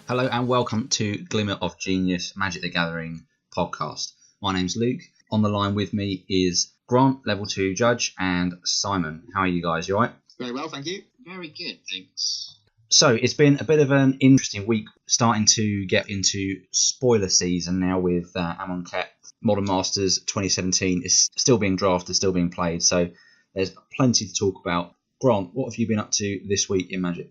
Hello and welcome to Glimmer of Genius Magic the Gathering podcast. My name's Luke. On the line with me is Grant, Level 2 Judge, and Simon. How are you guys? You alright? Very well, thank you. Very good, thanks. So it's been a bit of an interesting week, starting to get into spoiler season now with Amonkhet. Modern Masters 2017 is still being drafted, still being played, so there's plenty to talk about. Grant, what have you been up to this week in Magic?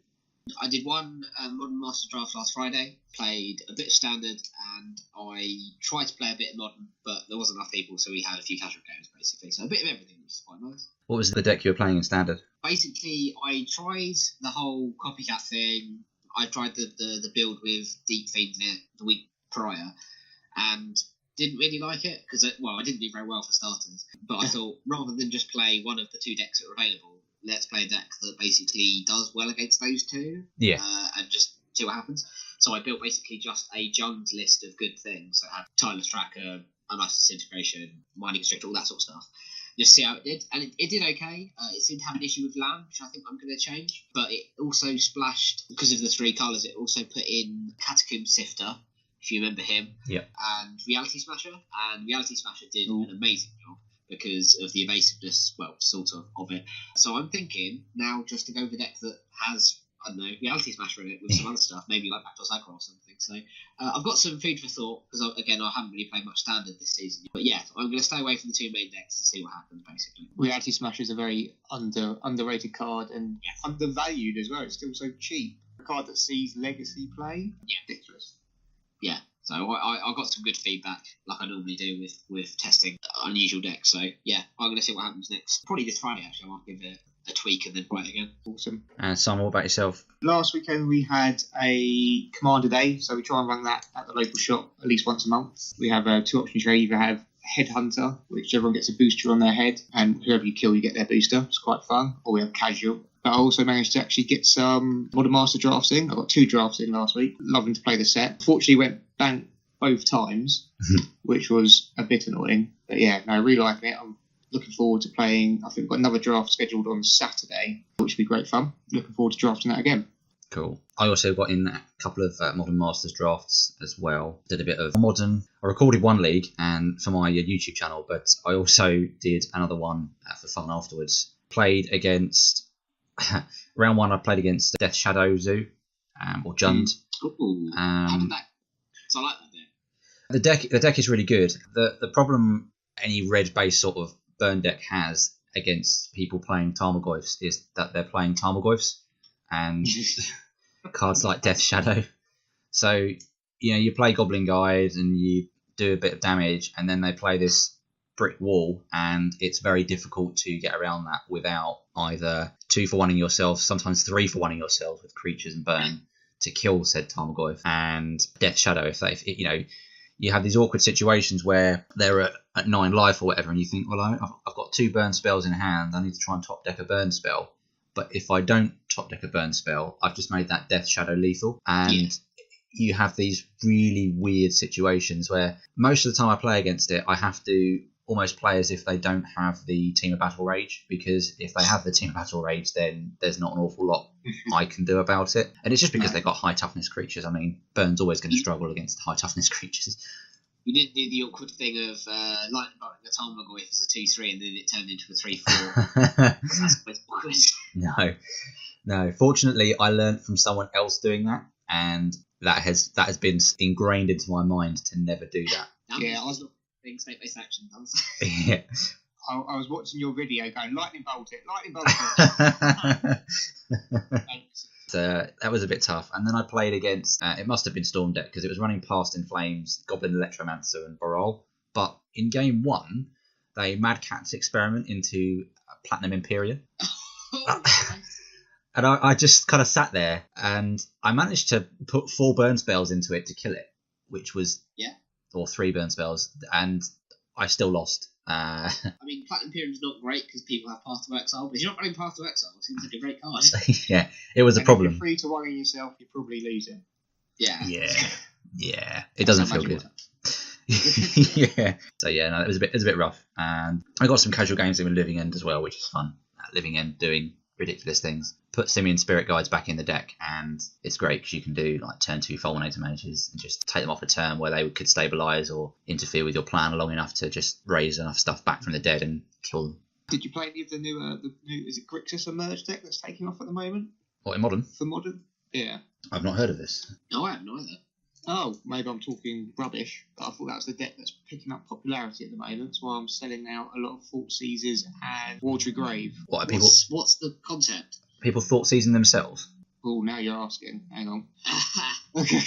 I did one Modern Masters draft last Friday, played a bit of Standard, and I tried to play a bit of Modern, but there wasn't enough people, so we had a few casual games, basically. So a bit of everything, which is quite nice. What was the deck you were playing in Standard? Basically, I tried the whole copycat thing. I tried the build with Deep Fiend in it the week prior, and didn't really like it, because, I didn't do very well for starters. But I thought, rather than just play one of the two decks that are available, let's play a deck that basically does well against those two. Yeah. And just see what happens. So I built basically just a junk list of good things. So I had Tireless Tracker, Unlicensed Disintegration, Mining Constrictor, all that sort of stuff. Just see how it did. And it did okay. It seemed to have an issue with land, which I think I'm going to change. But it also splashed, because of the three colours, it also put in Catacomb Sifter, if you remember him. Yeah. And Reality Smasher. And Reality Smasher did an amazing job, because of the evasiveness, sort of it. So I'm thinking now just to go with a deck that has, I don't know, Reality Smasher in it with some other stuff, maybe like Backdoor Aggro or something. So I've got some food for thought, because I haven't really played much Standard this season. But yeah, I'm going to stay away from the two main decks to see what happens, basically. Reality Smasher is a very underrated card and undervalued as well. It's still so cheap. A card that sees legacy play. Yeah. Ridiculous. Yeah. So I got some good feedback, like I normally do with testing unusual decks. So yeah, I'm going to see what happens next. Probably this Friday, actually. I might give it a tweak and then play it again. Awesome. And Simon, what about yourself? Last weekend we had a Commander Day, so we try and run that at the local shop at least once a month. We have two options. You either have Headhunter, which everyone gets a booster on their head, and whoever you kill, you get their booster. It's quite fun. Or we have Casual. But I also managed to actually get some Modern Master drafts in. I got 2 drafts in last week. Loving to play the set. Unfortunately, went blank both times, which was a bit annoying. But yeah, no, really liking it. I'm looking forward to playing. I think we've got another draft scheduled on Saturday, which will be great fun. Looking forward to drafting that again. Cool. I also got in a couple of Modern Masters drafts as well. Did a bit of Modern. I recorded one league and for my YouTube channel, but I also did another one for fun afterwards. Played against... round 1 I played against Death Shadow Zoo, or Jund. Ooh, how did that... So I like that deck. The deck is really good. The problem any red-based sort of burn deck has against people playing Tarmogoyfs is that they're playing Tarmogoyfs and cards like Death Shadow. So, you play Goblin Guide and you do a bit of damage, and then they play this brick wall, and it's very difficult to get around that without either 2-for-1ing yourself, sometimes 3-for-1ing yourself with creatures and burn to kill said Tarmogoyf, and Death Shadow. If you have these awkward situations where they're at 9 life or whatever, and you think, well, I've got 2 burn spells in hand, I need to try and top deck a burn spell. But if I don't top deck a burn spell, I've just made that Death Shadow lethal. And you have these really weird situations where most of the time I play against it, I have to almost play as if they don't have the Team of Battle Rage, because if they have the Team of Battle Rage, then there's not an awful lot I can do about it. And it's just because they've got high toughness creatures. I mean, Burn's always going to struggle against high toughness creatures. You didn't do the awkward thing of lightning bolting a Tarmogoyf as a 2-3 and then it turned into a 3-4. That's quite awkward. No. Fortunately, I learned from someone else doing that, and that has been ingrained into my mind to never do that. I was not doing state-based action. Yeah. I was watching your video going, lightning bolt it. So that was a bit tough. And then I played against, it must have been Storm deck, because it was running Past in Flames, Goblin Electromancer and Baral. But in game 1, they Mad Cat's Experiment into Platinum Imperium. And I just kind of sat there, and I managed to put 4 burn spells into it to kill it, which was... or 3 burn spells, and I still lost. I mean, Platinum Imperium's not great because people have Path to Exile, but if you're not running Path to Exile, it seems like a great card. Yeah, it was a problem. If you're 3-to-1ing yourself, you're probably losing. Yeah. It doesn't feel good. Yeah. So yeah, no, it was a bit rough, and I got some casual games in with Living End as well, which is fun. Living End doing ridiculous things. Put Simian Spirit Guides back in the deck, and it's great because you can do like turn 2 Fulminator Mages and just take them off a turn where they could stabilise or interfere with your plan long enough to just raise enough stuff back from the dead and kill them. Did you play any of the new is it Grixis Emerge deck that's taking off at the moment? What, in Modern? For Modern? Yeah. I've not heard of this. No, I haven't either. Oh, maybe I'm talking rubbish, but I thought that was the deck that's picking up popularity at the moment. So I'm selling out a lot of Thought Seizers and Watery Grave. What are people? What's the concept? People Thought Seizing themselves. Oh, now you're asking. Hang on. Okay.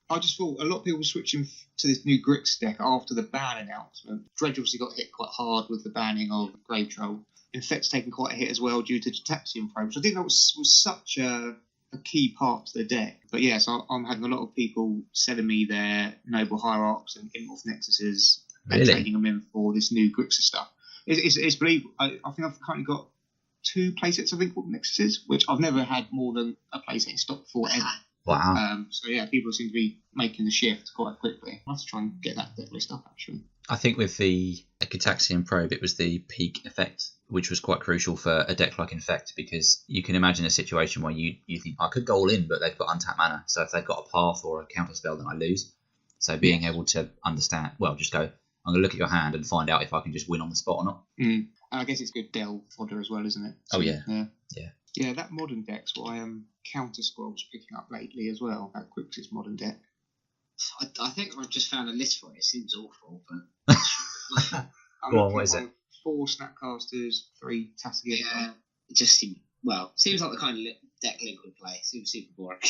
I just thought a lot of people were switching to this new Grix deck after the ban announcement. Dredge obviously got hit quite hard with the banning of Grave Troll. Infect's taken quite a hit as well due to Gitaxian Probe, which I didn't know was such a key part to the deck. But yes, I'm having a lot of people selling me their Noble Hierarchs and Immorph Nexuses and trading them in for this new Grixis stuff. It's believable. I think I've currently got 2 playsets of Immorph Nexuses, which I've never had more than a playset in stock before ever. Wow. So yeah, people seem to be making the shift quite quickly. I'll have to try and get that deck list up actually. I think with the Gitaxian Probe, it was the peak effect, which was quite crucial for a deck like Infect, because you can imagine a situation where you think, I could go all in, but they've got untapped mana, so if they've got a path or a counter spell, then I lose. So being able to understand, well, just go, I'm going to look at your hand and find out if I can just win on the spot or not. And I guess it's good Del fodder as well, isn't it? So, oh, yeah. Yeah, that Modern deck's what I am Counter Scrolls picking up lately as well, that Grixis Modern deck. I think I've just found a list for it. It seems awful, but... Go on, what is it? 4 Snapcasters, 3 Tasigur. Yeah, it just seems like the kind of deck Link would play. Seems super boring.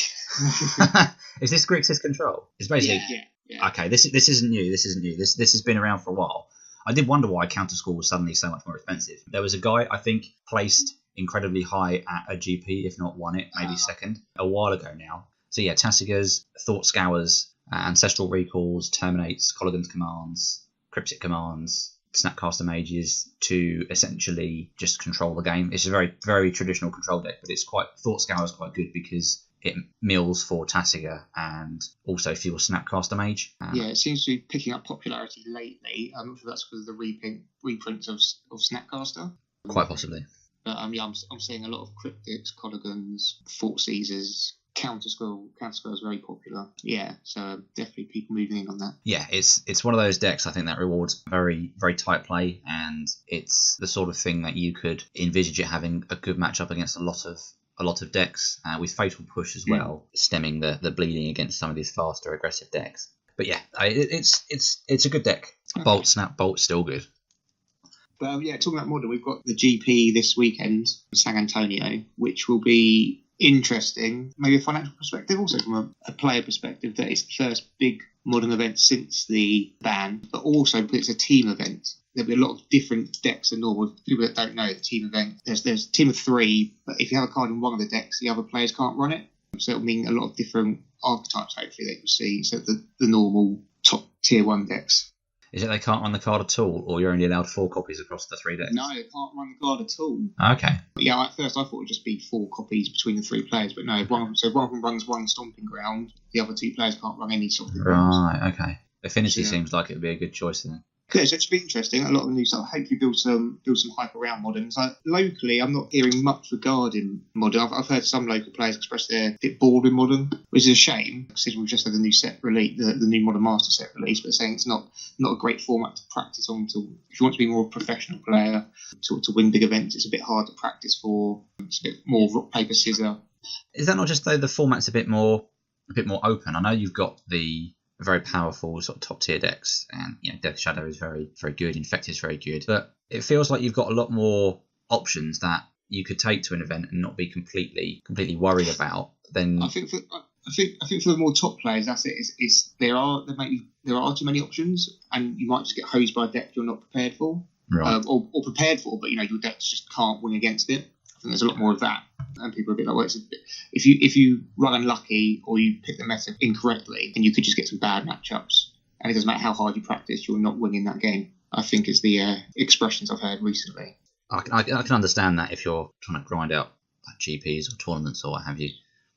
Is this Grixis Control? It's basically... Yeah. Okay, this isn't new. This has been around for a while. I did wonder why Counter Scroll was suddenly so much more expensive. There was a guy, I think, placed incredibly high at a GP, if not won it, maybe second, a while ago now. So yeah, Tassigurs, Thought Scours, Ancestral Recalls, Terminates, Colligan's Commands, Cryptic Commands, Snapcaster Mages to essentially just control the game. It's a very, very traditional control deck, but Thought Scour is quite good because it mills for Tasigur and also fuels Snapcaster Mage. Yeah, it seems to be picking up popularity lately. I'm not sure that's because of the reprints of Snapcaster. Quite possibly. But I'm seeing a lot of Cryptics, Colligans, Thought Seizers. Counter Scroll is very popular. Yeah, so definitely people moving in on that. Yeah, it's one of those decks I think that rewards very, very tight play, and it's the sort of thing that you could envisage it having a good matchup against a lot of decks, with Fatal Push as well, stemming the bleeding against some of these faster aggressive decks. But yeah, it's a good deck. Okay. Bolt's still good. But yeah, talking about Modern, we've got the GP this weekend, San Antonio, which will be interesting, maybe a financial perspective, also from a player perspective, that it's the first big Modern event since the ban, but also because it's a team event. There'll be a lot of different decks than normal. People that don't know the team event, there's a team of 3, but if you have a card in one of the decks, the other players can't run it. So it'll mean a lot of different archetypes, hopefully, that you'll see, instead of the normal top tier 1 decks. Is it they can't run the card at all, or you're only allowed 4 copies across the 3 decks? No, they can't run the card at all. Okay. Yeah, at first I thought it would just be 4 copies between the 3 players, but no, one of them runs 1 Stomping Ground, the other 2 players can't run any Stomping Grounds. Right, okay. Affinity seems like it would be a good choice then. Good, so it should be interesting. A lot of the new stuff. Hopefully build some hype around Modern. So locally, I'm not hearing much regarding Modern. I've heard some local players express they're a bit bored with Modern, which is a shame, since we've just had the new set release, the new Modern Master set release, but saying it's not a great format to practice on. If you want to be more a professional player, to win big events, it's a bit hard to practice for. It's a bit more rock, paper, scissor. Is that not just though the format's a bit more open? I know you've got the very powerful sort of top tier decks, and Death Shadow is very, very good, Infect is very good, but it feels like you've got a lot more options that you could take to an event and not be completely worried about. Then I think for the more top players, that's it. There are too many options, and you might just get hosed by a deck you're not prepared for, right? Or prepared for, but your decks just can't win against it. I think there's a lot more of that, and people are a bit like, well, if you run unlucky or you pick the meta incorrectly, then you could just get some bad matchups, and it doesn't matter how hard you practice, you're not winning that game. I think is the expressions I've heard recently. I can understand that if you're trying to grind out like GPs or tournaments or what have you.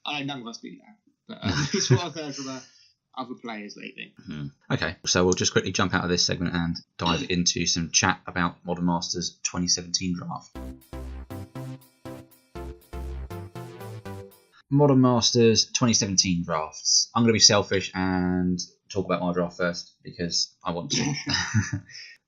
I know none of us do that, but it's what I've heard from other players lately. Mm-hmm. Okay, so we'll just quickly jump out of this segment and dive into some chat about Modern Masters 2017 draft. Modern Masters 2017 drafts. I'm going to be selfish and talk about my draft first because I want to.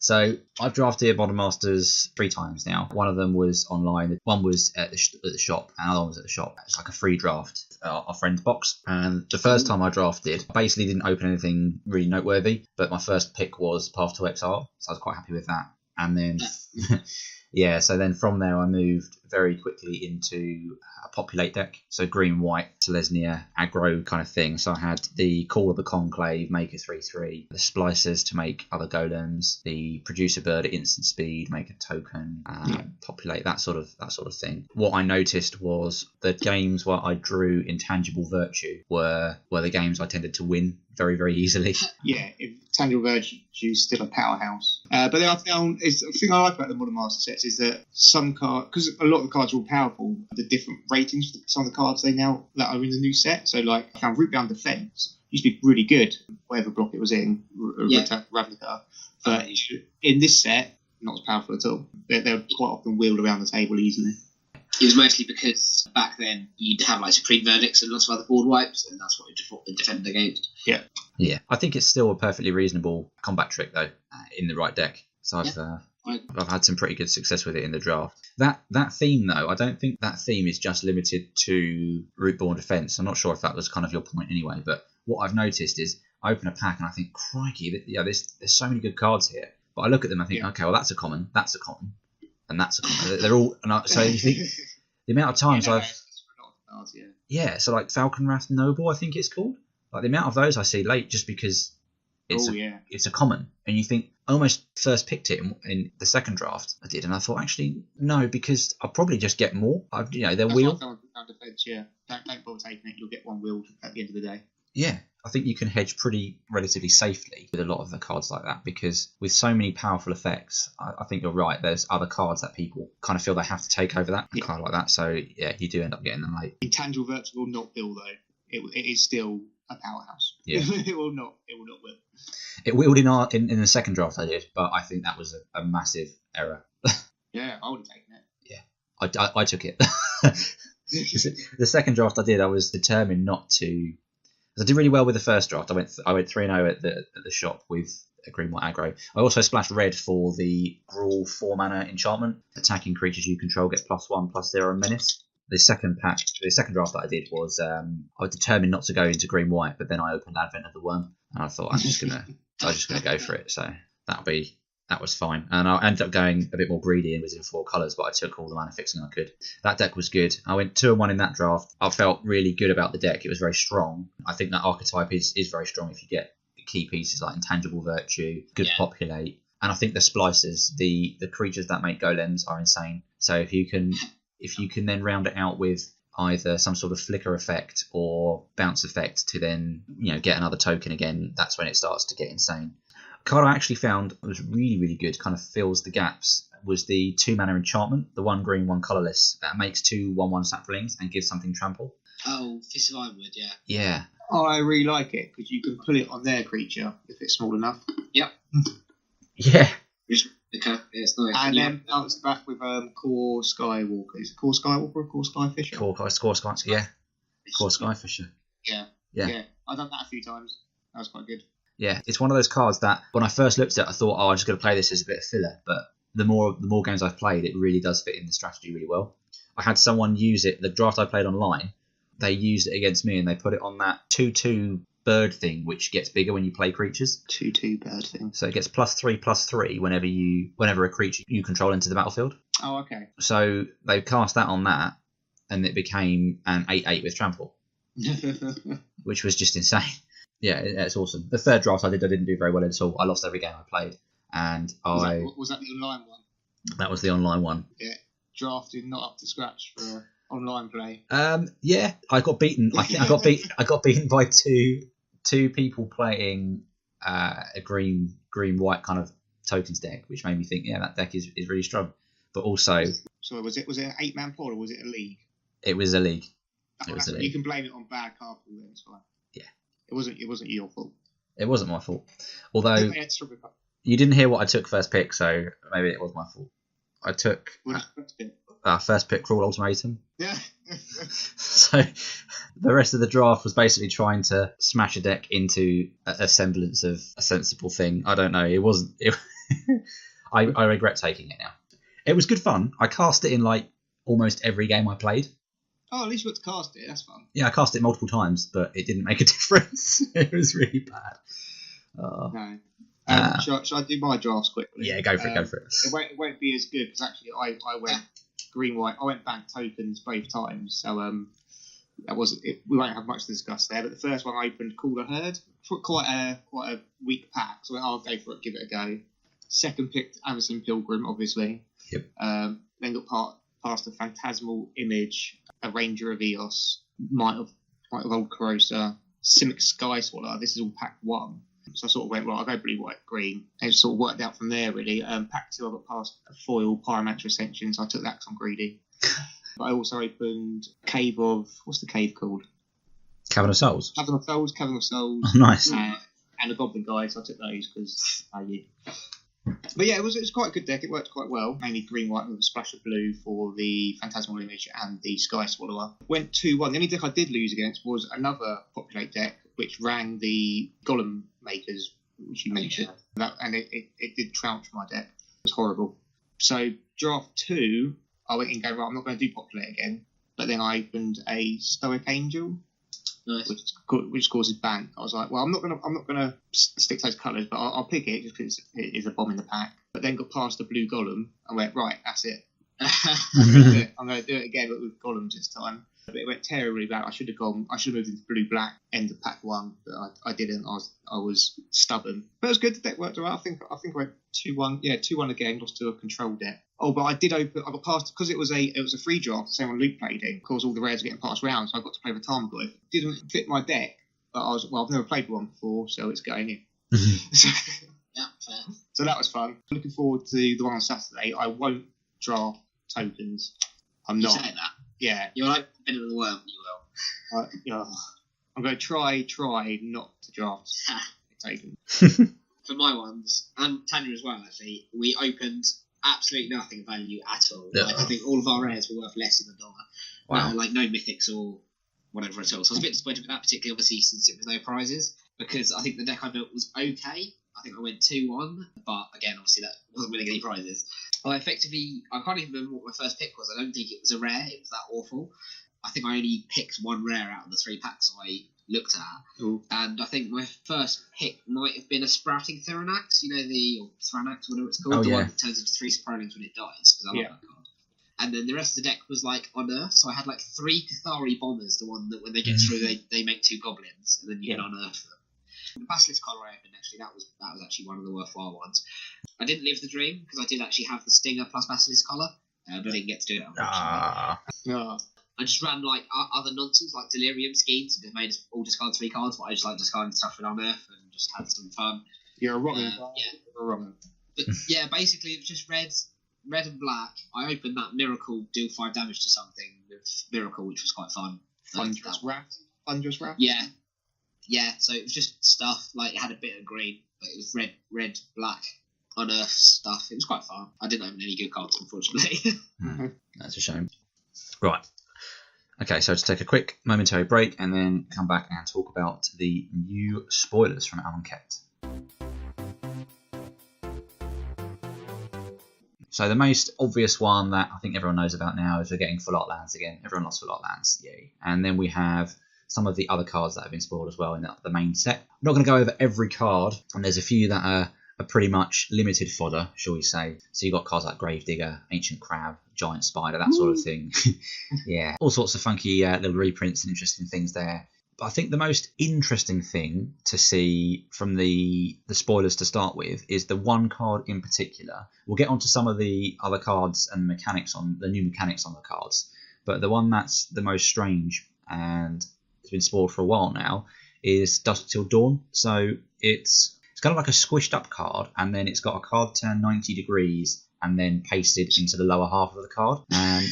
So I've drafted Modern Masters 3 times now. One of them was online. One was at the shop, and the other one was at the shop. It's like a free draft, our friend's box. And the first time I drafted, I basically didn't open anything really noteworthy, but my first pick was Path to Exile, so I was quite happy with that. And then, yeah, so then from there I moved very quickly into a populate deck. So green, white, Selesnya, aggro kind of thing. So I had the Call of the Conclave, make a 3/3, the Splicers to make other golems, the Producer Bird at instant speed, make a token, populate, that sort of thing. What I noticed was the games where I drew Intangible Virtue were the games I tended to win very, very easily. Yeah, Tangible Virtue is still a powerhouse. But then I found the thing I like about the Modern Master sets is that some cards, because a lot of the cards are all powerful, the different ratings for some of the cards that are in the new set. So like I found Rootbound Defense used to be really good, whatever block it was in, Ravnica. But in this set, not as powerful at all. They're quite often wheeled around the table easily. It was mostly because back then you'd have like Supreme Verdicts and lots of other board wipes, and that's what you defended against. Yeah. Yeah, I think it's still a perfectly reasonable combat trick though, in the right deck. So I've had some pretty good success with it in the draft. That theme though, I don't think that theme is just limited to Rootborn Defense. I'm not sure if that was kind of your point anyway, but what I've noticed is I open a pack and I think, crikey, there's so many good cards here. But I look at them and I think, okay, well that's a common, and that's a common. They're all, so you think the amount of times so like Falconwrath Noble, I think it's called. Like the amount of those I see late just because it's a common, and you think I almost first picked it in the second draft I did, and I thought actually no, because I'll probably just get more. They're wheeled. Defense, yeah. Don't bother taking it. You'll get one wheeled at the end of the day. Yeah, I think you can hedge relatively safely with a lot of the cards like that, because with so many powerful effects, I think you're right. There's other cards that people kind of feel they have to take over that kind of like that. So yeah, you do end up getting them late. Intangible Virtue will not bill though. It is still a powerhouse. Yeah, it will not will. It wheeled in the second draft I did, but I think that was a massive error. Yeah, I would have taken it. Yeah, I took it. The second draft I did, I was determined not to. I did really well with the first draft. I went 3-0 at the shop with a green white aggro. I also splashed red for the Gruul 4-mana enchantment. Attacking creatures you control get +1/+0 menace. The second draft that I did was I was determined not to go into green white, but then I opened Advent of the Worm and I thought I'm just gonna go for it. So that was fine. And I ended up going a bit more greedy and was in 4 colours, but I took all the mana fixing I could. That deck was good. I went 2-1 in that draft. I felt really good about the deck. It was very strong. I think that archetype is very strong if you get key pieces like Intangible Virtue, good populate. And I think the splicers, the creatures that make golems are insane. So if you can then round it out with either some sort of flicker effect or bounce effect to then get another token again, that's when it starts to get insane. A card I actually found was really, really good, kind of fills the gaps, was the 2-mana enchantment, the 1 green, 1 colourless, that makes 2 1/1 saplings and gives something trample. Oh, Fist of Ironwood, yeah. Yeah. I really like it because you can pull it on their creature if it's small enough. Yep. Yeah. Okay, yeah, it's nice. And then bounce back with Core Skywalker. Is it Core Skywalker or Core Skyfisher? Core Skyfisher. Yeah. I've done that a few times. That was quite good. Yeah, it's one of those cards that when I first looked at it, I thought, I'm just going to play this as a bit of filler. But the more games I've played, it really does fit in the strategy really well. I had someone use it, the draft I played online, they used it against me and they put it on that 2/2 bird thing, which gets bigger when you play creatures. 2/2 bird thing. So it gets +3/+3 whenever a creature you control enters the battlefield. Oh, okay. So they cast that on that, and it became an 8/8 with trample, which was just insane. Yeah, it's awesome. The third draft I didn't do very well at all. I lost every game I played, and was that the online one? That was the online one. Yeah, drafted not up to scratch for online play. Yeah, I got beaten. I think I got beaten by two people playing a green white kind of tokens deck, which made me think, yeah, that deck is really strong. But also, so was it an 8-man pod or was it a league? It was a league. You can blame it on bad card pool then, it's fine. Yeah. It wasn't your fault. It wasn't my fault. Although you didn't hear what I took first pick, so maybe it was my fault. I took first pick Cruel Ultimatum. Yeah. So the rest of the draft was basically trying to smash a deck into a semblance of a sensible thing. I don't know. It wasn't. I regret taking it now. It was good fun. I cast it in like almost every game I played. Oh, at least you got to cast it. That's fun. Yeah, I cast it multiple times, but it didn't make a difference. It was really bad. No. Shall I do my drafts quickly? Yeah, go for it. Go for it. It won't be as good because actually I went green-white. I went back tokens both times, so that wasn't. We won't have much to discuss there. But the first one I opened Call a Herd for quite a weak pack, so I'll go for it, give it a go. Second picked Amazon Pilgrim, obviously. Yep. Then got past a Phantasmal Image, a Ranger of Eos, Might of Old Corrosa, Simic Sky Swallower. This is all pack 1. So I sort of went, well, I'll go blue, white, green. And it sort of worked out from there, really. Pack 2, I got past a foil Pyromancer Ascension, so I took that because I'm greedy. But I also opened Cave of... What's the cave called? Cavern of Souls. Cavern of Souls. Oh, nice. And the Goblin Guide, so I took those because value. But yeah, it was quite a good deck. It worked quite well. Mainly green-white with a splash of blue for the Phantasmal Image and the Sky Swallower. Went 2-1. The only deck I did lose against was another Populate deck, which rang the Golem Makers, which you mentioned. And it did trounce my deck. It was horrible. So draft 2, I went in going, right, I'm not going to do Populate again. But then I opened a Stoic Angel. Nice. Which causes ban. I was like, well, I'm not gonna stick to those colours, but I'll pick it just because it is a bomb in the pack. But then got past the blue golem and went, right, that's it. I'm gonna do it again, but with golems this time. But it went terribly bad. I should have moved into blue black end of pack 1, but I didn't. I was stubborn. But it was good. The deck worked alright. I think I went 2-1. Yeah, 2-1 again. Lost to a control deck. Oh, but I got past because it was a free draft. The same one Luke played in. Of course, all the rares are getting passed round, so I got to play with Tarmogoyf. Didn't fit my deck, but I've never played one before, so it's going in. Yeah, fair. So that was fun. Looking forward to the one on Saturday. I won't draft tokens. I'm not. You say that? Yeah. You're like a bit of the worm, you will. I'm going to try not to draft tokens. For my ones, and Tanya as well, actually, we opened absolutely nothing of value at all. Yeah. Like, I think all of our rares were worth less than $1. Wow. Like no mythics or whatever at all. So I was a bit disappointed with that, particularly obviously since it was no prizes, because I think the deck I built was okay. I think I went 2-1, but again, obviously that wasn't winning any prizes. I can't even remember what my first pick was. I don't think it was a rare. It was that awful. I think I only picked one rare out of the 3 packs I looked at. Ooh. And I think my first pick might have been a Sprouting Theranax, or Thranax, whatever it's called, the one that turns into 3 Sproutlings when it dies, because I love that card. And then the rest of the deck was like unearth, so I had like 3 Cathari Bombers, the one that when they get through they make 2 goblins, and then you can unearth them. The Basilisk collar I opened, actually, that was actually one of the worthwhile ones. I didn't live the dream because I did actually have the Stinger plus Basilisk collar, but I didn't get to do it, unfortunately. I just ran like other nonsense, like Delirium schemes, and just made us all discard 3 cards, but I just like discarding stuff with unearth and just had some fun. You're a wrong. You're a wrong. But yeah, basically it was just red and black. I opened that Miracle, deal 5 damage to something with Miracle, which was quite fun. Thunderous Wrath? Yeah, so it was just stuff, like it had a bit of green, but it was red, black, unearth stuff. It was quite fun. I didn't open any good cards, unfortunately. That's a shame. Right. Okay, so to take a quick momentary break and then come back and talk about the new spoilers from Amonkhet. So the most obvious one that I think everyone knows about now is we're getting full art lands again. Everyone loves full art lands, yay. And then we have some of the other cards that have been spoiled as well in the main set. I'm not going to go over every card, and there's a few that are pretty much limited fodder, shall we say. So you've got cards like Gravedigger, Ancient Crab, Giant Spider, that sort of thing. Yeah, all sorts of funky little reprints and interesting things there. But I think the most interesting thing to see from the spoilers to start with is the one card in particular. We'll get onto some of the other cards and mechanics on the new mechanics on the cards, but the one that's the most strange and it's been spoiled for a while now is Dusk Till Dawn. So it's kind of like a squished up card, and then it's got a card turn 90 degrees and then pasted into the lower half of the card. And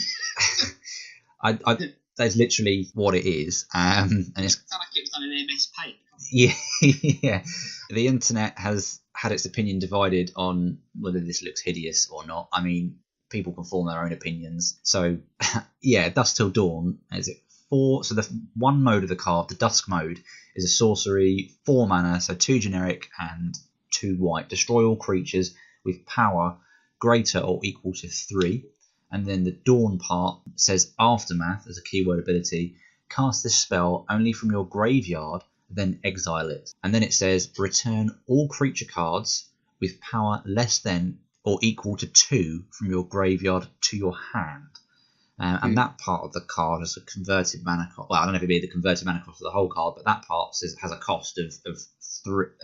that's literally what it is. And it's sound like it was done in MS Paint. Yeah. The internet has had its opinion divided on whether this looks hideous or not. I mean, people can form their own opinions. So yeah, Dusk Till Dawn, is it 4? So the one mode of the card, the Dusk mode, is a sorcery, 4 mana, so 2 generic and 2 white. Destroy all creatures with power greater or equal to 3. And then the Dawn part says Aftermath as a keyword ability. Cast this spell only from your graveyard, then exile it. And then it says return all creature cards with power less than or equal to 2 from your graveyard to your hand. And that part of the card has a converted mana cost. Well, I don't know if it'd be the converted mana cost of the whole card, but that part says it has a cost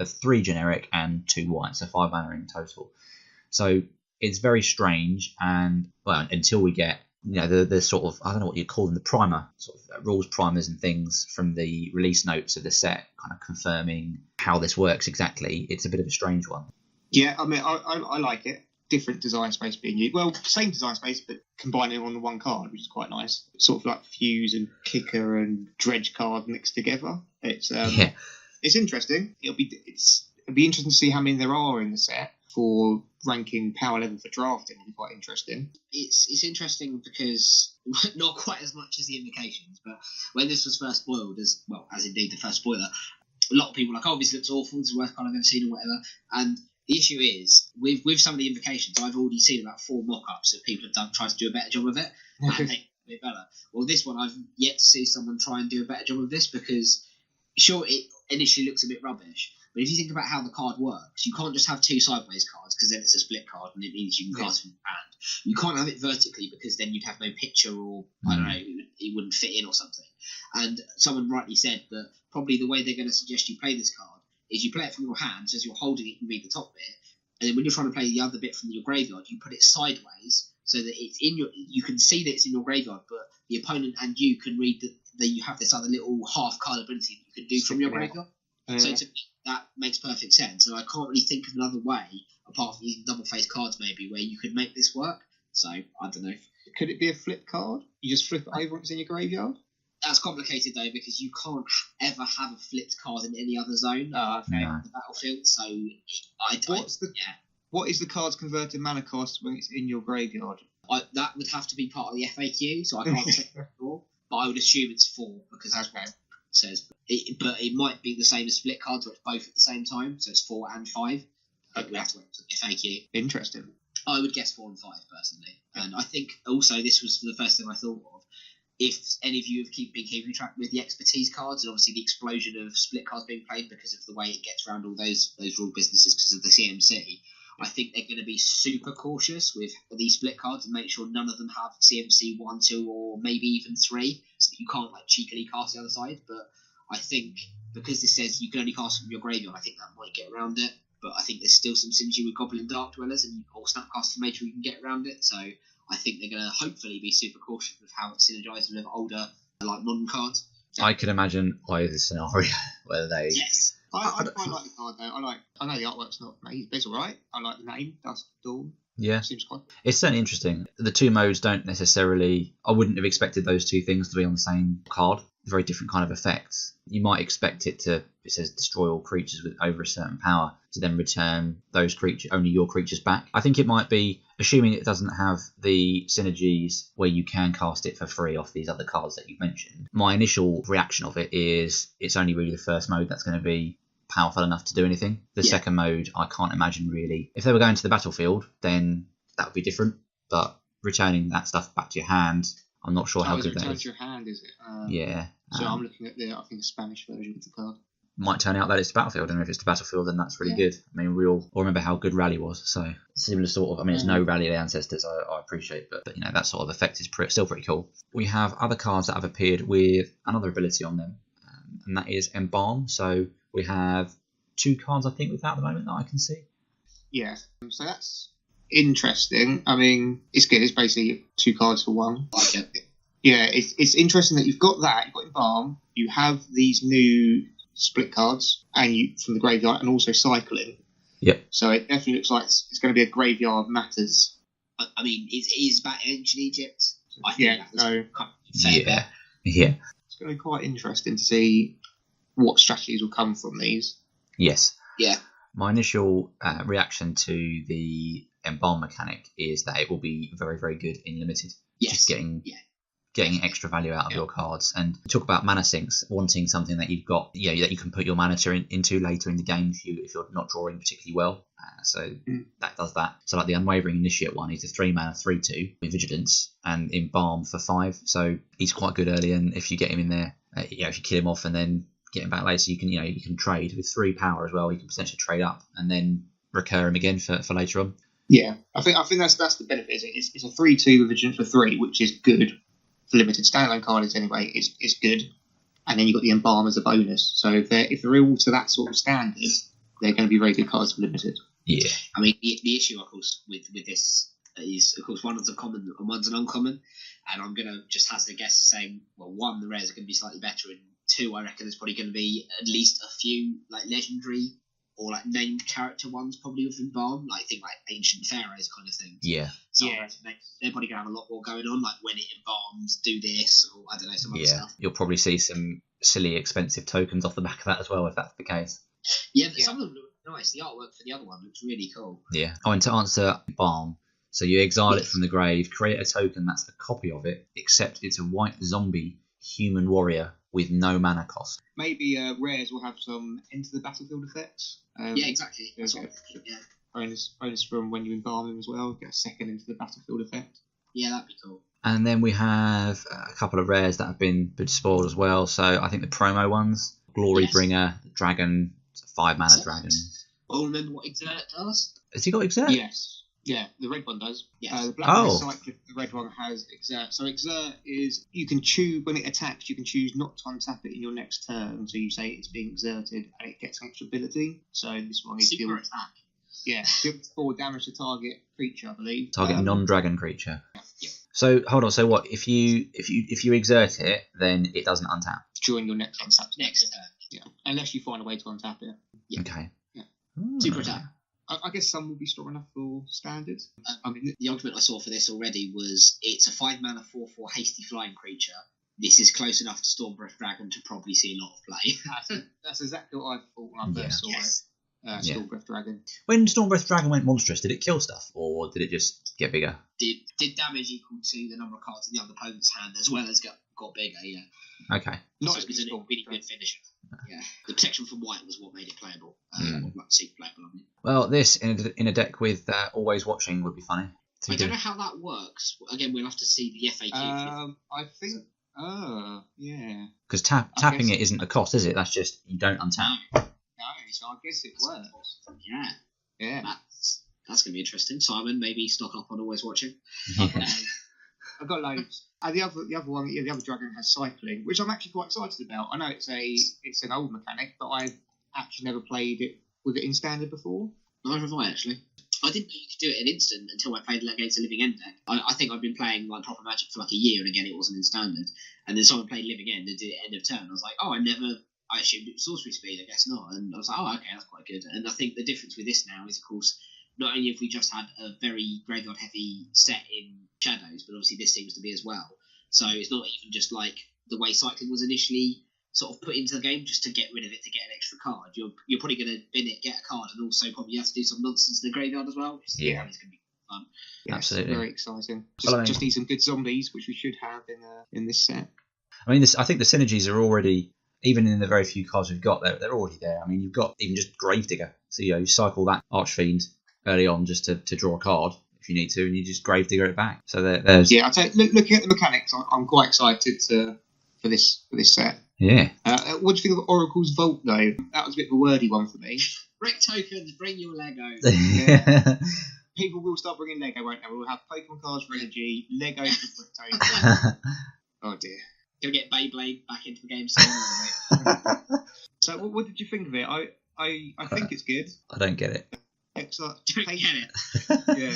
of 3 generic and 2 white, so 5 mana in total. So it's very strange, and well, until we get the sort of, I don't know what you call them, the primer, sort of rules primers and things from the release notes of the set, kind of confirming how this works exactly. It's a bit of a strange one. Yeah, I mean, I like it. Different design space being used. Well, same design space, but combining on the one card, which is quite nice. Sort of like Fuse and Kicker and Dredge card mixed together. It's it's interesting. It'll be interesting to see how many there are in the set for ranking power level for drafting. It'll be quite interesting. It's interesting because not quite as much as the Invocations, but when this was first spoiled, as indeed the first spoiler, a lot of people were like, oh, this looks awful, this is the worst card I've ever seen or whatever. And the issue is, with some of the Invocations, I've already seen about 4 mock-ups that people have tried to do a better job of it, and they a bit better. Well, this one, I've yet to see someone try and do a better job of this, because sure, it initially looks a bit rubbish, but if you think about how the card works, you can't just have 2 sideways cards, because then it's a split card, and it means you can cast from your hand. You can't have it vertically, because then you'd have no picture, or, I don't know, it wouldn't fit in or something. And someone rightly said that probably the way they're going to suggest you play this card is you play it from your hand, so as you're holding it, you can read the top bit, and then when you're trying to play the other bit from your graveyard, you put it sideways so that it's in your. You can see that it's in your graveyard, but the opponent and you can read that you have this other little half card ability that you can do from your graveyard. So to me, that makes perfect sense, and I can't really think of another way apart from using double-faced cards, maybe, where you could make this work. So I don't know. Could it be a flip card? You just flip it over and it's in your graveyard? That's complicated though, because you can't ever have a flipped card in any other zone of the battlefield. So what is the card's converted mana cost when it's in your graveyard? That would have to be part of the FAQ, so I can't say for, but I would assume it's 4 because that's what it says. But it might be the same as split cards, where it's both at the same time, so it's 4 and 5. But we have to wait for the FAQ. Interesting. I would guess 4 and 5 personally, and I think also this was the first thing I thought of. If any of you have been keeping track with the expertise cards, and obviously the explosion of split cards being played because of the way it gets around all those rule businesses because of the CMC, I think they're going to be super cautious with these split cards and make sure none of them have CMC 1, 2, or maybe even 3, so that you can't like cheekily cast the other side. But I think because this says you can only cast from your graveyard, I think that might get around it. But I think there's still some synergy with Goblin Dark Dwellers or Snapcaster Mage, you can get around it. So I think they're going to hopefully be super cautious with how it's synergized with older, like modern cards. I can imagine either scenario where they. Yes. I quite like the card though. I know the artwork's not amazing, but it's alright. I like the name, Dusk Dawn. Yeah. Seems quite. It's certainly interesting. The 2 modes don't necessarily. I wouldn't have expected those 2 things to be on the same card. Very different kind of effects. You might expect it says destroy all creatures with over a certain power, to then return those creatures, only your creatures back. I think it might be, assuming it doesn't have the synergies where you can cast it for free off these other cards that you've mentioned. My initial reaction of it is it's only really the first mode that's going to be powerful enough to do anything. The second mode, I can't imagine really. If they were going to the battlefield, then that would be different. But returning that stuff back to your hand, I'm not sure how good that is. To your hand, is it? Yeah. So I'm looking at I think, Spanish version of the card. Might turn out that it's the battlefield, and if it's the battlefield, then that's really good. I mean, we all remember how good Rally was, so similar sort of. I mean, it's no Rally of the Ancestors, I appreciate, but that sort of effect is still pretty cool. We have other cards that have appeared with another ability on them, and that is Embalm. So we have 2 cards, I think, with that at the moment that I can see. Yeah, so that's interesting. I mean, it's good. It's basically 2 cards for 1. I like it. Yeah, it's interesting that you've got that. You've got Embalm. You have these new split cards and from the graveyard, and also cycling. Yep. So it definitely looks like it's going to be a graveyard matters. I mean, it is about ancient Egypt. I think Yeah. It's going to be quite interesting to see what strategies will come from these. Yes. Yeah. My initial reaction to the embalm mechanic is that it will be very, very good in limited. Yes. Just getting extra value out of your cards. And talk about mana sinks, wanting something that you've got, that you can put your mana into later in the game if you're not drawing particularly well. That does that. So like the Unwavering Initiate one, he's a 3 mana 3/2 with Vigilance and Embalm for 5. So he's quite good early, and if you get him in there, if you kill him off and then get him back later, you can trade with 3 power as well. You can potentially trade up and then recur him again for later on. Yeah, I think that's the benefit. It's a 3/2 with Vigilance for 3, which is good. For limited standalone cards anyway, it's good, and then you've got the Embalm as a bonus. So if they're all to that sort of standard, they're going to be very good cards for limited. Yeah, I mean the issue, of course, with this is, of course, one is a common and one's an uncommon, and I'm going to just hazard a guess saying, well, 1, the rares are going to be slightly better, and 2, I reckon there's probably going to be at least a few like legendary or like named character ones probably with Embalm, like think like Ancient Pharaohs kind of thing. Yeah. So they're probably gonna have a lot more going on, like when it embalms, do this, or I don't know, some other stuff. You'll probably see some silly expensive tokens off the back of that as well, if that's the case. Yeah, some of them look nice. The artwork for the other one looks really cool. Yeah. Oh, and to answer Embalm, so you exile it from the grave, create a token that's a copy of it, except it's a white zombie human warrior with no mana cost. Maybe rares will have some enter the battlefield effects. Yeah, exactly. That's what bonus from when you embalm them as well. Get a second into the battlefield effect. Yeah, that'd be cool. And then we have a couple of rares that have been spoiled as well. So I think the promo ones, Glorybringer, Dragon, 5 mana Dragon. Oh, remember what Exert does? Has he got Exert? Yes. Yeah, the red one does. Yes. The black one is Cyclic, the red one has Exert. So Exert is, you can choose, when it attacks, you can choose not to untap it in your next turn. So you say it's being exerted and it gets an extra ability. So this one is super attack. Yeah, 4 damage to target creature, I believe. Target non-dragon creature. Yeah. So hold on. So what if you exert it, then it doesn't untap during your next untap. Next turn. Yeah, unless you find a way to untap it. Yeah. Okay. Yeah. Super attack. I guess some will be strong enough for standard. I mean, the argument I saw for this already was it's a 5 mana 4/4 hasty flying creature. This is close enough to Stormbreath Dragon to probably see a lot of play. That's exactly what I thought when I first saw it. Stormbreath Dragon. When Stormbreath Dragon went monstrous, did it kill stuff or did it just get bigger? Did damage equal to the number of cards in the other opponent's hand as well as got bigger, yeah. Okay. So it was a really good finisher. Yeah. The protection from white was what made it playable. Like super playable, I mean. Well, this in a deck with Always Watching would be funny. I don't know how that works. Again, we'll have to see the FAQ. I think. Yeah. Because tapping it isn't a cost, is it? That's just you don't untap. No, so I guess it works. Yeah. Yeah. That's going to be interesting. Simon, maybe stock up on Always Watching. I've got loads. The other one, the other dragon has cycling, which I'm actually quite excited about. I know it's an old mechanic, but I've actually never played it with it in standard before. Neither have I, actually. I didn't know you could do it in instant until I played against a Living End deck. I think I've been playing like proper Magic for like a year, and again it wasn't in standard. And then someone played Living End and did it end of turn. I was like, I assumed it was sorcery speed, I guess not. And I was like, oh, okay, that's quite good. And I think the difference with this now is, of course, not only have we just had a very graveyard heavy set in Shadows, but obviously this seems to be as well. So it's not even just like the way cycling was initially sort of put into the game just to get rid of it to get an extra card. You're probably going to bin it, get a card, and also probably have to do some nonsense in the graveyard as well. It's going to be fun. Yeah, absolutely, very exciting. Just need some good zombies, which we should have in this set. I mean, I think the synergies are already, even in the very few cards we've got, they're already there. I mean, you've got even just Gravedigger. So you cycle that Archfiend early on just to draw a card if you need to, and you just Gravedigger it back. So there's I tell you, looking at the mechanics, I'm quite excited for this set. Yeah. What do you think of Oracle's Vault though? That was a bit of a wordy one for me. Brick tokens, bring your Lego. Yeah. People will start bringing Lego, won't they? We'll have Pokemon cards for energy, Lego for brick tokens. Oh dear. Gonna get Beyblade back into the game soon. So what did you think of it? I think it's good. I don't get it. Don't get it. Yeah.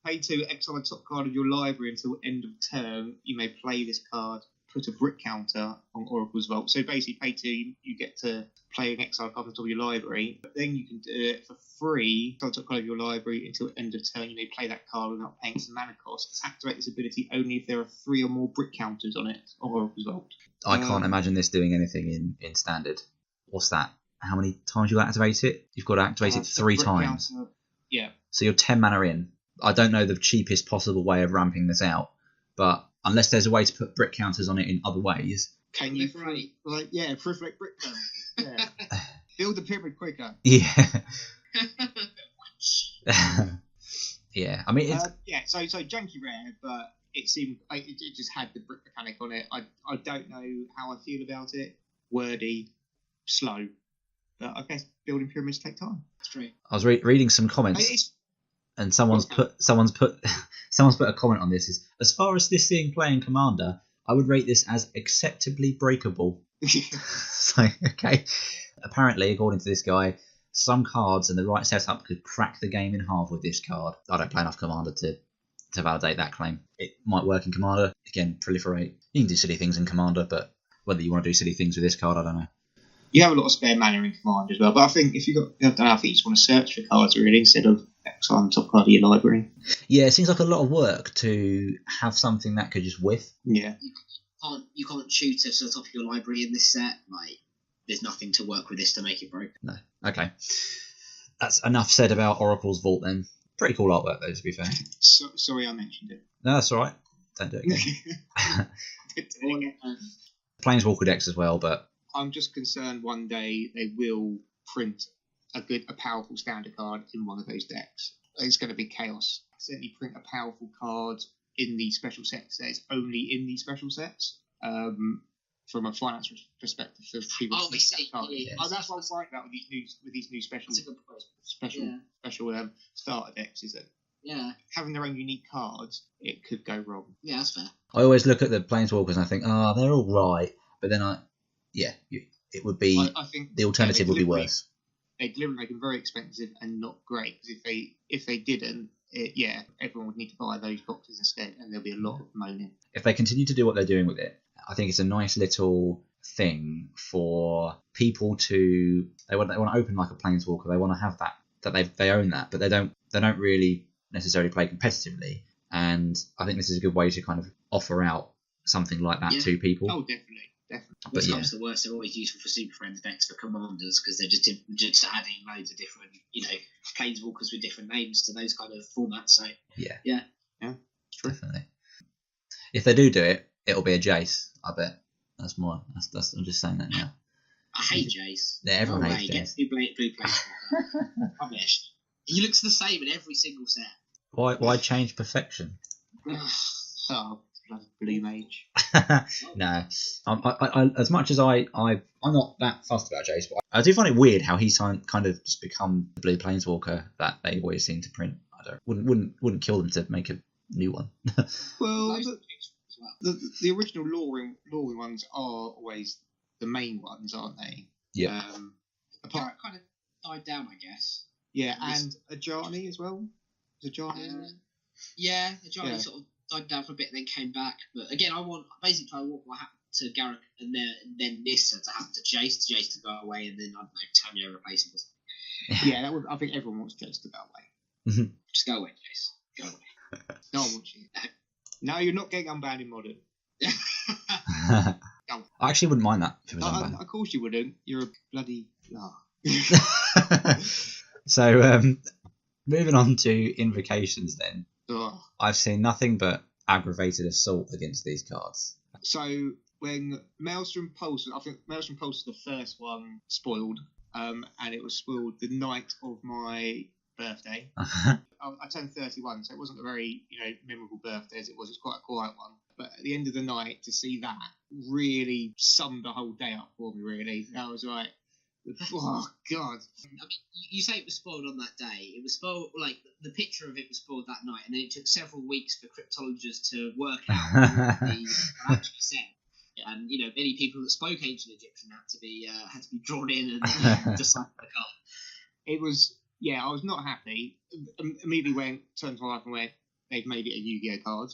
Pay 2, exile the top card of your library until end of turn. You may play this card. Put a brick counter on Oracle's Vault. So basically, pay 2, you get to play an exile card on top of your library. But then you can do it for free. On top card of your library until end of turn. You may play that card without paying some mana cost. Activate this ability only if there are 3 or more brick counters on it on Oracle's Vault. I can't imagine this doing anything in standard. What's that? How many times you activate it? You've got to activate it 3 times. Yeah. So you're 10 mana in. I don't know the cheapest possible way of ramping this out, but unless there's a way to put brick counters on it in other ways. Can you proliferate brick them? Yeah. Build the pyramid quicker. Yeah. Yeah, I mean, it's... So janky rare, but it seemed like it just had the brick mechanic on it. I don't know how I feel about it. Wordy, slow, but I guess building pyramids take time. That's true. I was reading some comments, and someone's put a comment on this. Is as far as this thing playing Commander, I would rate this as acceptably breakable. So okay, apparently, according to this guy, some cards in the right setup could crack the game in half with this card. I don't play enough Commander to validate that claim. It might work in Commander. Again, proliferate. You can do silly things in Commander, but whether you want to do silly things with this card, I don't know. You have a lot of spare mana in Commander as well, but I think if I think you just want to search for cards really instead of exiling the top card of your library. Yeah, it seems like a lot of work to have something that could just whiff. Yeah. You can't shoot it to the top of your library in this set. Like, there's nothing to work with this to make it broken. No. Okay. That's enough said about Oracle's Vault then. Pretty cool artwork though, to be fair. Sorry I mentioned it. No, that's alright. Don't do it again. Planeswalker decks as well, but... I'm just concerned one day they will print a powerful standard card in one of those decks. It's going to be chaos. Certainly print a powerful card in these special sets that is only in these special sets. From a finance perspective, for previous cards. Yeah. That's what I'm worried about with these new special starter decks. Is that having their own unique cards, it could go wrong. Yeah, that's fair. I always look at the Planeswalkers and I think, they're all right, but then it would be... I think the alternative would be worse. They deliberately make them very expensive and not great, because if they didn't, everyone would need to buy those boxes instead, and there'll be a lot of moaning. If they continue to do what they're doing with it, I think it's a nice little thing for people to... They want to open like a Planeswalker. They want to have that they own that, but they don't really necessarily play competitively. And I think this is a good way to kind of offer out something like that to people. Oh, definitely. But comes to the worst, they're always useful for Super Friends decks for Commanders, because they're just adding loads of different, Planeswalkers with different names to those kind of formats. So yeah, definitely. If they do it, it'll be a Jace. I bet. That's I'm just saying that now. I hate Jace. Yeah, everyone hates Jace. Blue Planeswalker. Rubbish. He looks the same in every single set. Why change perfection? Blue Mage. No, I as much as I'm not that fussed about Jace, but I do find it weird how he's kind of just become the blue Planeswalker that they always seem to print. I wouldn't kill them to make a new one. Well, the original luring ones are always the main ones, aren't they? Yeah. Apart kind of died down, I guess. Yeah, and Ajani as well. Ajani. Ajani sort of died down for a bit and then came back. But again, I want what happened to Garrett and then Nissa to happen to Jace to go away, and then I don't know, Tanya replace him or something. Yeah, I think everyone wants Jace to go away. Just go away, Jace. Go away. No one wants you. No, you're not getting unbanned in Modern. I actually wouldn't mind that if it was unbanned. Of course you wouldn't. You're a bloody... So, moving on to Invocations then. Ugh. I've seen nothing but aggravated assault against these cards. So, when Maelstrom Pulse, I think Maelstrom Pulse was the first one spoiled, and it was spoiled the night of my birthday. I turned 31, so it wasn't a very memorable birthday as it was. It's quite a quiet one. But at the end of the night, to see that really summed the whole day up for me, really. I was like, oh, God. I mean, you say it was spoiled on that day. It was spoiled, like, the picture of it was spoiled that night, and then it took several weeks for cryptologists to work out what they actually said. And, many people that spoke Ancient Egyptian had to be drawn in and decipher the card. It was... Yeah, I was not happy. Immediately turned to my wife and went, they've made it a Yu-Gi-Oh card.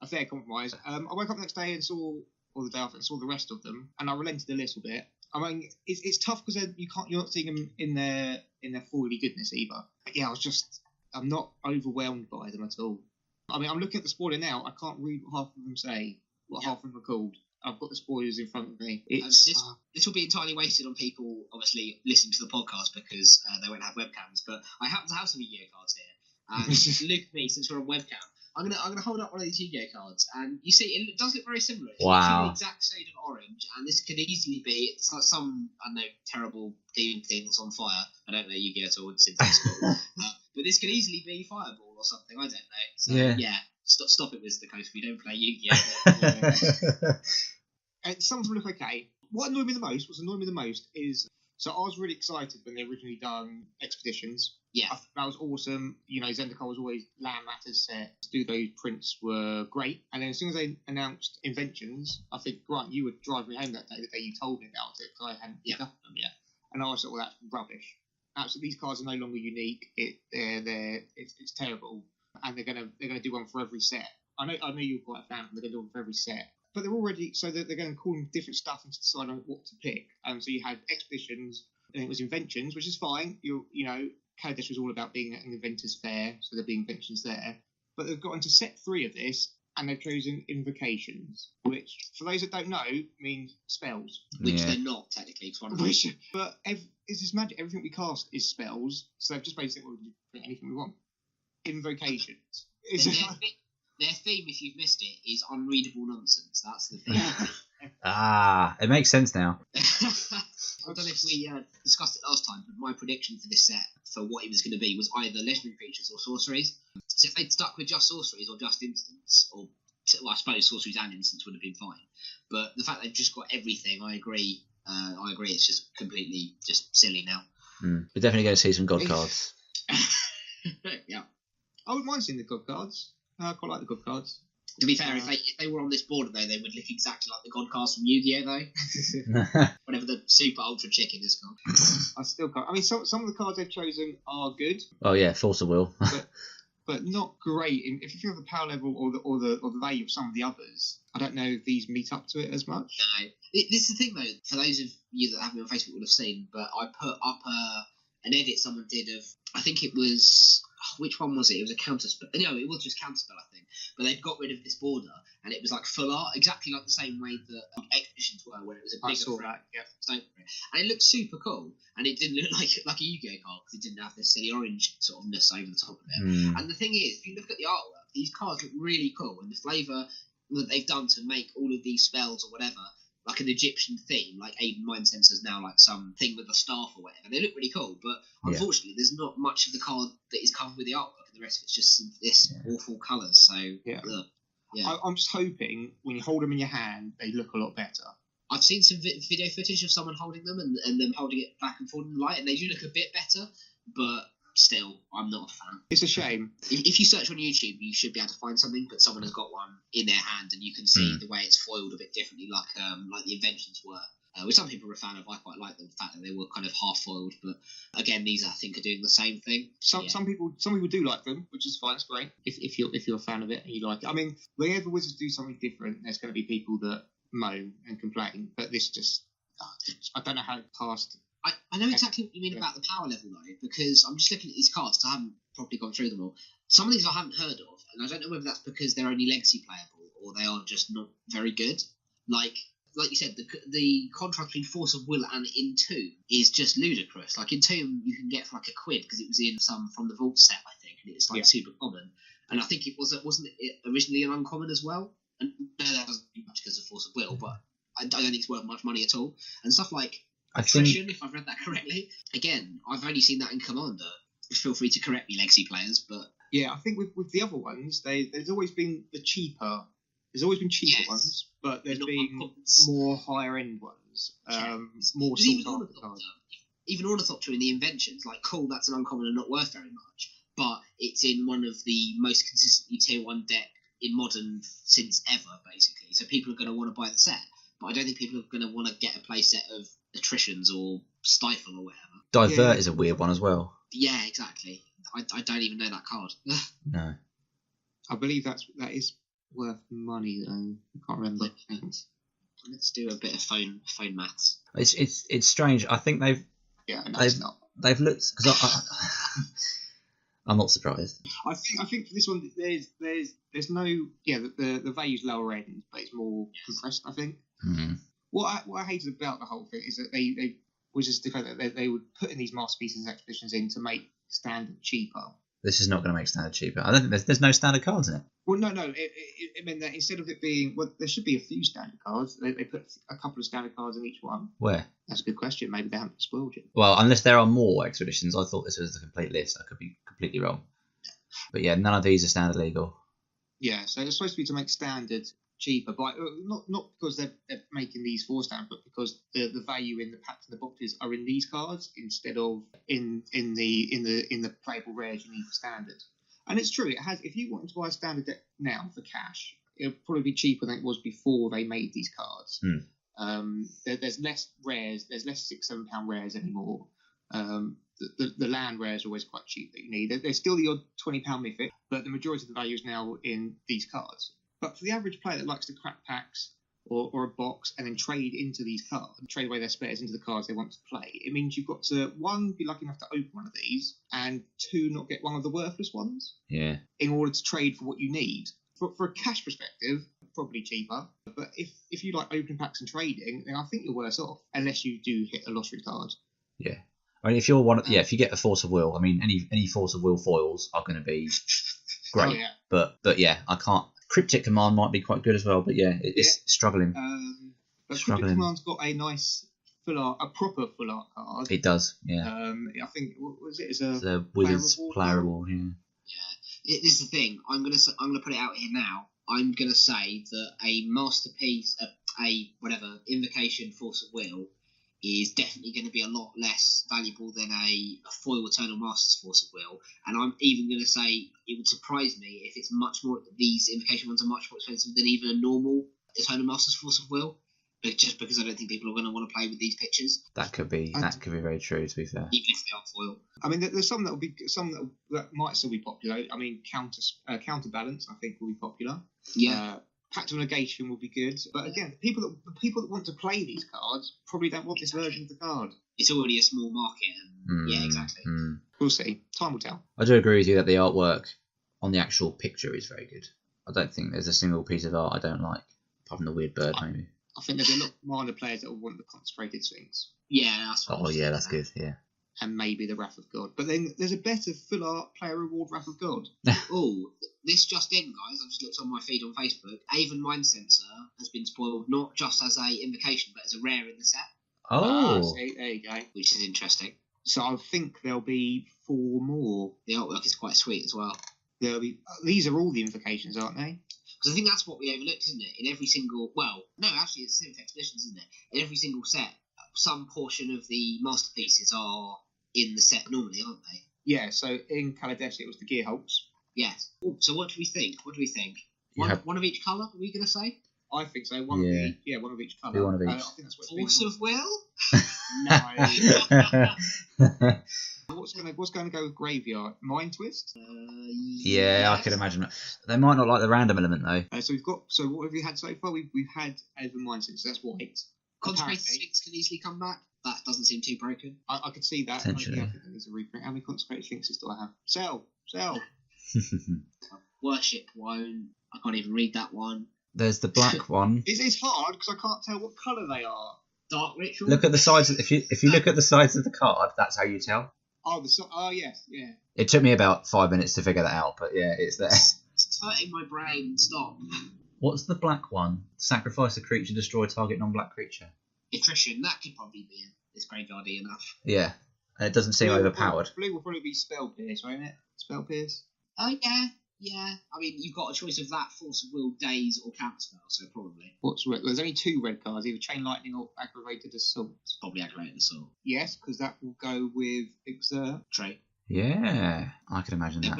A fair compromise. I woke up the next day and saw the rest of them, and I relented a little bit. I mean, it's tough because you're not seeing them in their fully goodness either. But yeah, I'm not overwhelmed by them at all. I mean, I'm looking at the spoiler now. I can't read what half of them say, half of them are called. I've got the spoilers in front of me. This will be entirely wasted on people obviously listening to the podcast because they won't have webcams. But I happen to have some Yu-Gi-Oh cards here, and Luke and me, since we're on webcam, I'm gonna hold up one of these Yu-Gi-Oh cards, and you see it does look very similar. It's Wow. the exact shade of orange, and this could easily be it's like some terrible demon thing that's on fire. I don't know Yu-Gi-Oh at all since high school, but this could easily be Fireball or something. I don't know. So yeah. Stop it, Wizard Coast. We don't play Yu-Gi-Oh. Some of them look okay. What's annoyed me the most is, so I was really excited when they originally done Expeditions. Yeah. I thought that was awesome. You know, Zendikar was always Land Matters set. To do those prints were great. And then as soon as they announced Inventions, I think, Grant, you were driving me home that day, the day you told me about it, because I hadn't picked up them yet. And I was like, well, that's rubbish. Absolutely, these cards are no longer unique. It's terrible. And they're gonna do one for every set. I know you're quite a fan. They're gonna do one for every set, but they're already they're going to call them different stuff and decide on what to pick. So you had Expeditions, and it was Inventions, which is fine. You know, Kaladesh was all about being an inventors fair, so there'll be inventions there. But they've got into set 3 of this, and they've chosen Invocations, which, for those that don't know, means spells. Which they're not technically. It's one of them. But it's just magic. Everything we cast is spells, so they've just basically we can do anything we want. Invocations. Their theme, if you've missed it, is unreadable nonsense. That's the theme. It makes sense now. I don't know if we discussed it last time, but my prediction for this set, for what it was going to be, was either legendary creatures or sorceries. So if they'd stuck with just sorceries or just instants, I suppose sorceries and instants would have been fine. But the fact they've just got everything, I agree. It's just completely just silly now. We're definitely going to see some god cards. Yeah. I wouldn't mind seeing the god cards. I quite like the god cards. To be fair, if they were on this board, though, they would look exactly like the god cards from Yu-Gi-Oh, though. Whatever the super ultra chicken is called. I still can't. I mean, some of the cards they've chosen are good. Oh yeah, Force of Will. but not great. If you think of the power level or the value of some of the others, I don't know if these meet up to it as much. No. This is the thing, though. For those of you that have me on Facebook would have seen, but I put up an edit someone did of, I think it was, which one was it? It was a counterspell. No, it was just counterspell, I think. But they'd got rid of this border, and it was like full art, exactly like the same way that Expeditions were, where it was a bigger stone for it. And it looked super cool, and it didn't look like a Yu-Gi-Oh card because it didn't have this silly orange sort of ness over the top of it. And the thing is, if you look at the artwork, these cards look really cool, and the flavour that they've done to make all of these spells or whatever like an Egyptian theme, like Aiden Mind Sensor's now like some thing with a staff or whatever. They look really cool, but unfortunately there's not much of the card that is covered with the artwork, and the rest of it's just this awful colours. So I'm just hoping when you hold them in your hand, they look a lot better. I've seen some video footage of someone holding them and them holding it back and forth in the light, and they do look a bit better, but still, I'm not a fan. It's a shame. If you search on YouTube, you should be able to find something, but someone has got one in their hand, and you can see the way it's foiled a bit differently, like the Inventions were. Which some people are a fan of. I quite like the fact that they were kind of half foiled, but again, these I think are doing the same thing. Some people do like them, which is fine. It's great if you're a fan of it and you like it. I mean, whenever Wizards do something different, there's going to be people that moan and complain, but this just I don't know how it passed. I know exactly what you mean about the power level though, because I'm just looking at these cards because I haven't properly gone through them all. Some of these I haven't heard of, and I don't know whether that's because they're only legacy playable or they are just not very good. Like you said, the contrast between Force of Will and Entomb is just ludicrous. Like Entomb you can get for like £1 because it was in some from the Vault set, I think, and it's like super common. And I think wasn't it originally an uncommon as well? And no, that doesn't do much because of Force of Will, but I don't think it's worth much money at all. And stuff like Attrition, if I've read that correctly. Again, I've only seen that in Commander. Feel free to correct me, legacy players, but yeah, I think with the other ones, there's always been There's always been cheaper ones, but there's been more higher end ones, more sought after cards. Even Ornithopter in the Inventions, like cool, that's an uncommon and not worth very much, but it's in one of the most consistently tier 1 deck in Modern since ever, basically. So people are going to want to buy the set, but I don't think people are going to want to get a play set of Attritions or Stifle or whatever. Divert is a weird one as well. Yeah, exactly. I don't even know that card. No. I believe that is worth money though. I can't remember. Let's do a bit of phone maths. It's strange. I think it's not. They've looked because I'm not surprised. I think for this one there's no the value's lower end, but it's more compressed. I think Mm. What I hated about the whole thing is that they was just that they would put in these masterpieces and expeditions in to make standard cheaper. This is not going to make standard cheaper. I don't think there's no standard cards in it. Well, no. It meant that instead of it being, well, there should be a few standard cards. They put a couple of standard cards in each one. Where? That's a good question. Maybe they haven't spoiled it. Well, unless there are more expeditions, I thought this was the complete list. I could be completely wrong. But yeah, none of these are standard legal. Yeah, so it's supposed to be to make standard cheaper, but not because they're making these for standard, but because the value in the packs and the boxes are in these cards instead of in the playable rares you need for standard. And it's true, it has. If you wanted to buy a standard deck now for cash, it'll probably be cheaper than it was before they made these cards. There's less rares, there's less £6-7 rares anymore. The land rares are always quite cheap that you need. There's still the odd £20 mythic, but the majority of the value is now in these cards. But for the average player that likes to crack packs or a box and then trade into these cards, trade away their spares into the cards they want to play, it means you've got to, 1, be lucky enough to open one of these, and 2, not get one of the worthless ones. Yeah. In order to trade for what you need. For a cash perspective, probably cheaper. But if you like opening packs and trading, then I think you're worse off, unless you do hit a lottery card. Yeah. I mean, if you're if you get a Force of Will, I mean, any Force of Will foils are going to be great. Oh, yeah. But yeah, I can't. Cryptic Command might be quite good as well, but yeah, it's struggling. But Cryptic Command's got a nice a proper full art card. It does, yeah. I think, what was it? It's a Wizard's player reward, yeah. Yeah, this is the thing. I'm gonna put it out here now. I'm gonna say that a masterpiece, a Invocation Force of Will, is definitely going to be a lot less valuable than a foil Eternal Masters Force of Will. And I'm even going to say it would surprise me if it's much more. These Invocation ones are much more expensive than even a normal Eternal Masters Force of Will. But just because I don't think people are going to want to play with these pictures. That could be very true. To be fair, even if they are foil. I mean, there's some that might still be popular. I mean, Counterbalance I think will be popular. Yeah. Pact of Negation will be good, but again, the people that want to play these cards probably don't want this version of the card. It's already a small market, and yeah, exactly. We'll see. Time will tell. I do agree with you that the artwork on the actual picture is very good. I don't think there's a single piece of art I don't like, apart from the weird bird, maybe. I think there'll be a lot of minor players that will want the Consecrated Sphinx. Yeah, that's what. Oh yeah, that's good. Yeah. And maybe the Wrath of God. But then there's a better full art player reward Wrath of God. Oh, this just in, guys. I just looked on my feed on Facebook. Avon Mind Sensor has been spoiled not just as a invocation, but as a rare in the set. Oh. See, there you go. Which is interesting. So I think there'll be 4 more. The artwork is quite sweet as well. There'll be. These are all the invocations, aren't they? Because I think that's what we overlooked, isn't it? In every single. Well, no, actually, it's Civic Expeditions, isn't it? In every single set, some portion of the masterpieces are in the set normally, aren't they? Yeah, so in Kaladesh it was the Gear Hulks. Yes. Ooh, so what do we think? One of each colour, are we going to say? I think so. One of each colour. One of each. I think that's Force of Will? No. What's going to go with Graveyard? Mind Twist? Yeah, I could imagine that. They might not like the random element though. So what have we had so far? We've had Avon Mind Twist, so that's white. Consecrated Sphinx can easily come back. That doesn't seem too broken. I could see that. Potentially. I think that needs a reprint. How many Consecrated Sphinxes do I have? Sell. Worship won't. I can't even read that one. There's the black one. It's hard because I can't tell what colour they are. Dark Ritual. Look at the sides. If you look at the sides of the card, that's how you tell. Oh yes, yeah. It took me about 5 minutes to figure that out, but yeah, it's there. It's hurting my brain. Stop. What's the black one? Sacrifice a creature, destroy target non-black creature. Attrition. That could probably be it's graveyardy enough. Yeah, and it doesn't seem overpowered. Blue will probably be Spell Pierce, won't it? Spell Pierce. Oh yeah. I mean, you've got a choice of that, Force of Will, Daze, or Counterspell, so probably. There's only 2 red cards, either Chain Lightning or Aggravated Assault. Probably Aggravated Assault. Yes, because that will go with Exert. True. Yeah, I can imagine that.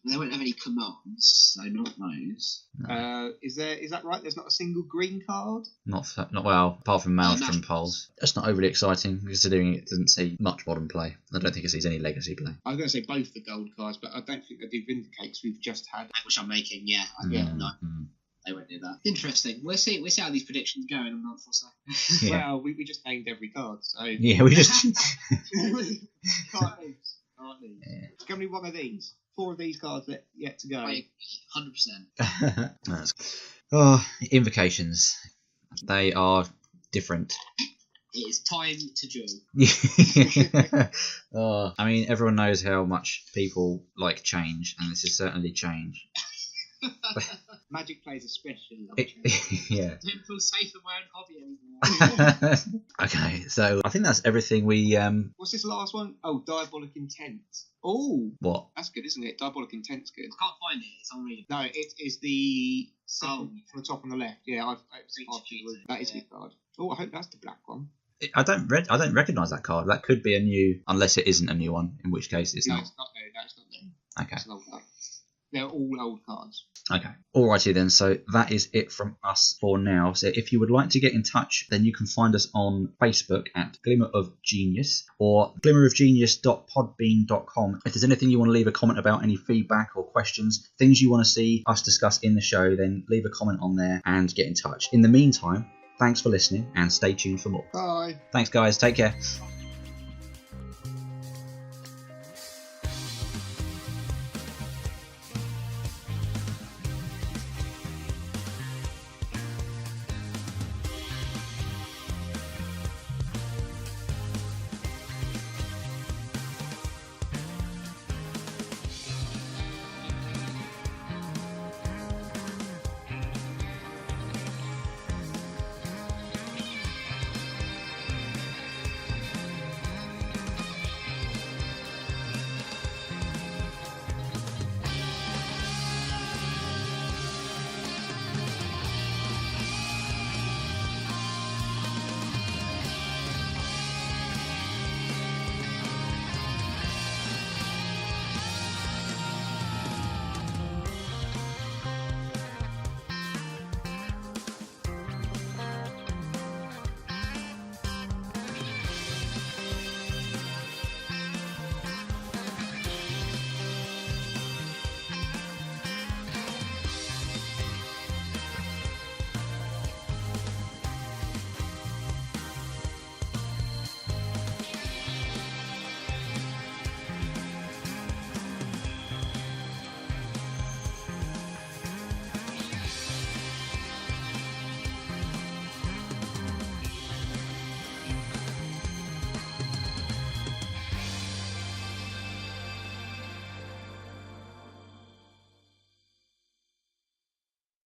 They won't have any commands, so not those. No. Is that right? There's not a single green card? Not well, apart from Maelstrom Pulse. That's not overly exciting, considering it doesn't see much modern play. I don't think it sees any legacy play. I was going to say both the gold cards, but I don't think they do Vindicate, because we've just had... Which I'm making, yeah. No. They won't do that. Interesting. We'll see how these predictions go in a month or so. Yeah. Well, we just named every card, so... Yeah, we just... Can't lose. Yeah. It's going to be one of these. 4 of these cards that yet to go. 100%. Oh, Invocations. They are different. It is time to duel. I mean, everyone knows how much people like change, and this is certainly change. Magic players especially love Yeah. Don't feel safe in my own hobby anymore. Okay, so I think that's everything we. What's this last one? Oh, Diabolic Intent. Oh, What? that's good, isn't it? Diabolic Intent's good. I can't find it. It's unreadable. No, it is the second from the top on the left. Yeah, that is a good card. Oh, I hope that's the black one. I don't recognise that card. That could be a new, unless it isn't a new one, in which case it's no, not. It's not new. No, it's not new. Okay. It's an old card. They're all old cards. Okay. Alrighty then, so that is it from us for now. So if you would like to get in touch, then you can find us on Facebook at Glimmer of Genius or glimmerofgenius.podbean.com. If there's anything you want to leave a comment about, any feedback or questions, things you want to see us discuss in the show, then leave a comment on there and get in touch. In the meantime, thanks for listening and stay tuned for more. Bye. Thanks guys, take care.